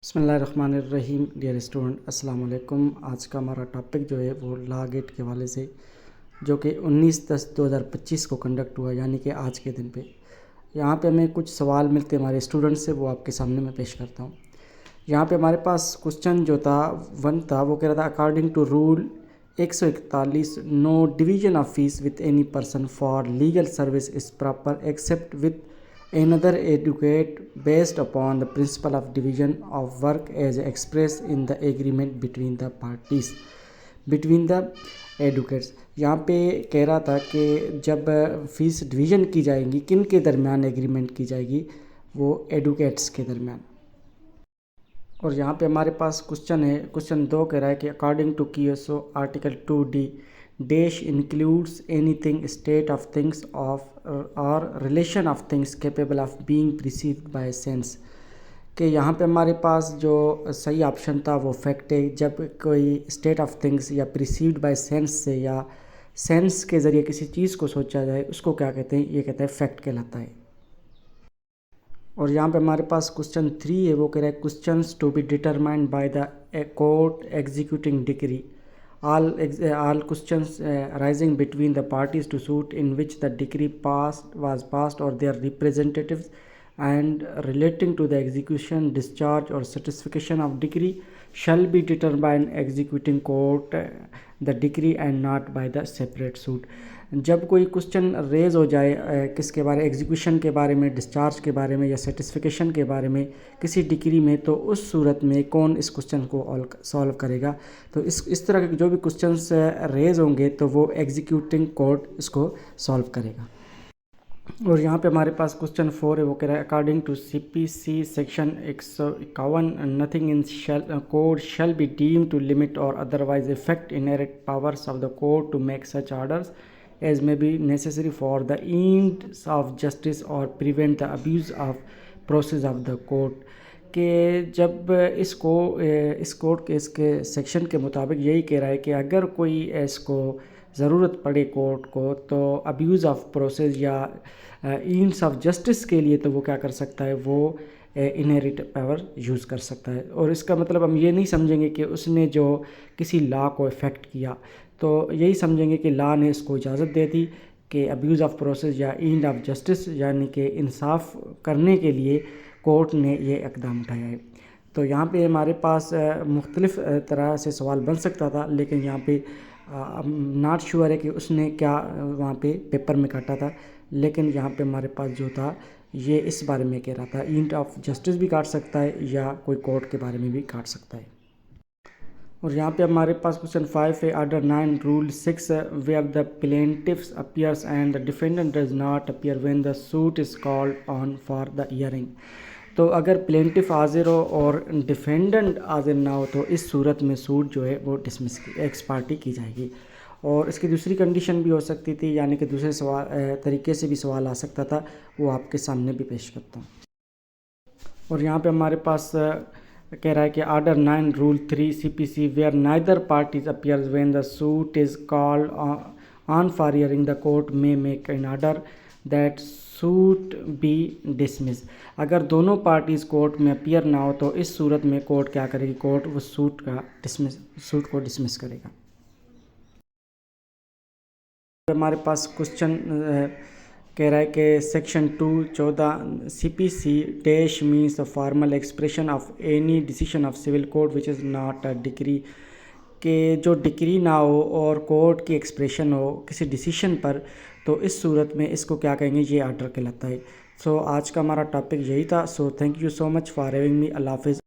बिस्मिल्लाहिर्रहमानिर्रहीम। Dear student, अस्सलाम वालेकुम। आज का हमारा टॉपिक जो है वो लॉ गेट के हवाले से, जो कि 19/10/2025 को कंडक्ट हुआ, यानी कि आज के दिन पे। यहाँ पे हमें कुछ सवाल मिलते हैं हमारे स्टूडेंट से, वो आपके सामने मैं पेश करता हूँ। यहाँ पे हमारे पास क्वेश्चन जो था 1 था, वो कह रहा था according to rule 141 no division of fees with any person for legal service is proper except with another educate based upon the principle of division of work as expressed in the agreement between the parties between the educates. यहाँ पे कह रहा था कि जब fees division की जाएगी, किन के दरमियान एग्रीमेंट की जाएगी? वो एडुकेट्स के दरमियान। और यहाँ पे हमारे पास क्वेश्चन है, क्वेश्चन 2 कह रहा है कि according to KSO article 2D dash includes anything state of things of और relation of things capable of being perceived bye sense. कि यहाँ पे हमारे पास जो सही ऑप्शन था वो फैक्ट है। जब कोई स्टेट ऑफ थिंग्स या परसीव्ड बाय सेंस से या सेंस के ज़रिए किसी चीज़ को सोचा जाए, उसको क्या कहते हैं? ये कहते हैं फैक्ट कहलाता है। और यहाँ पे हमारे पास क्वेश्चन 3 है, वो कह रहा है questions to be determined by the court executing decree all questions arising between the parties to suit in which the decree was passed or their representatives and relating to the execution, discharge or satisfaction of decree shall be determined by an executing court the decree and not by the separate suit। जब कोई question raise हो जाए किसके बारे, execution के बारे में, discharge के बारे में या सेटिस्फिकेशन के बारे में किसी डिक्री में, तो उस सूरत में कौन इस क्वेश्चन को सॉल्व करेगा? तो इस तरह के जो भी क्वेश्चंस रेज होंगे तो वो एग्जीक्यूटिंग कोर्ट इसको सॉल्व करेगा। और यहाँ पे हमारे पास क्वेश्चन 4 है, वो कह रहा है according to CPC section 151 nothing in code shall be deem to limit और otherwise effect inherent powers of the court to make such orders as may be necessary for the ends of justice or prevent the abuse of process of the court। कि जब इस court के इसके section के मुताबिक यही कह रहा है कि अगर कोई इसको ज़रूरत पड़े कोर्ट को, तो अब्यूज़ ऑफ प्रोसेस या ईंड्स ऑफ जस्टिस के लिए तो वो क्या कर सकता है? वो इनहेरिट पावर यूज़ कर सकता है। और इसका मतलब हम ये नहीं समझेंगे कि उसने जो किसी लॉ को इफ़ेक्ट किया, तो यही समझेंगे कि लॉ ने इसको इजाज़त दे दी कि अब्यूज़ ऑफ प्रोसेस या एंड ऑफ जस्टिस, यानी कि इंसाफ करने के लिए कोर्ट ने ये इक़दाम उठाया है। तो यहाँ पे हमारे पास मुख्तलिफ़ तरह से सवाल बन सकता था, लेकिन यहाँ पे नॉट श्योर है कि उसने क्या वहाँ पे पेपर में काटा था। लेकिन यहाँ पे हमारे पास जो था ये इस बारे में कह रहा था, एंड ऑफ जस्टिस भी काट सकता है या कोई कोर्ट के बारे में भी काट सकता है। और यहाँ पे हमारे पास क्वेश्चन 5 है, order 9 rule 6 where the प्लेंटिफ्स appears and the defendant does not appear when the suit is called on for the hearing. तो अगर प्लेंटिफ हाजिर हो और डिफेंडेंट हाजिर ना हो, तो इस सूरत में सूट जो है वो डिसमिस एक्स पार्टी की जाएगी। और इसकी दूसरी कंडीशन भी हो सकती थी, यानी कि दूसरे सवाल तरीके से भी सवाल आ सकता था, वो आपके सामने भी पेश करता हूँ। और यहाँ पे हमारे पास कह रहा है कि order 9 rule 3 CPC where neither parties appears when the suit is called on for hearing the court में make an order that suit B dismiss. अगर दोनों पार्टीज़ कोर्ट में अपीयर ना हो, तो इस सूरत में कोर्ट क्या करेगी? कोर्ट वो सूट को डिसमिस करेगा। हमारे पास क्वेश्चन कह रहा है कि section 2(14) CPC dash means the formal expression of any decision of civil court which is not a decree. कि जो डिक्री ना हो और कोर्ट की एक्सप्रेशन हो किसी डिसीजन पर, तो इस सूरत में इसको क्या कहेंगे? ये ऑर्डर कहलाता है। सो आज का हमारा टॉपिक यही था। So thank you so much for having me. अल्लाह हाफ़िज़।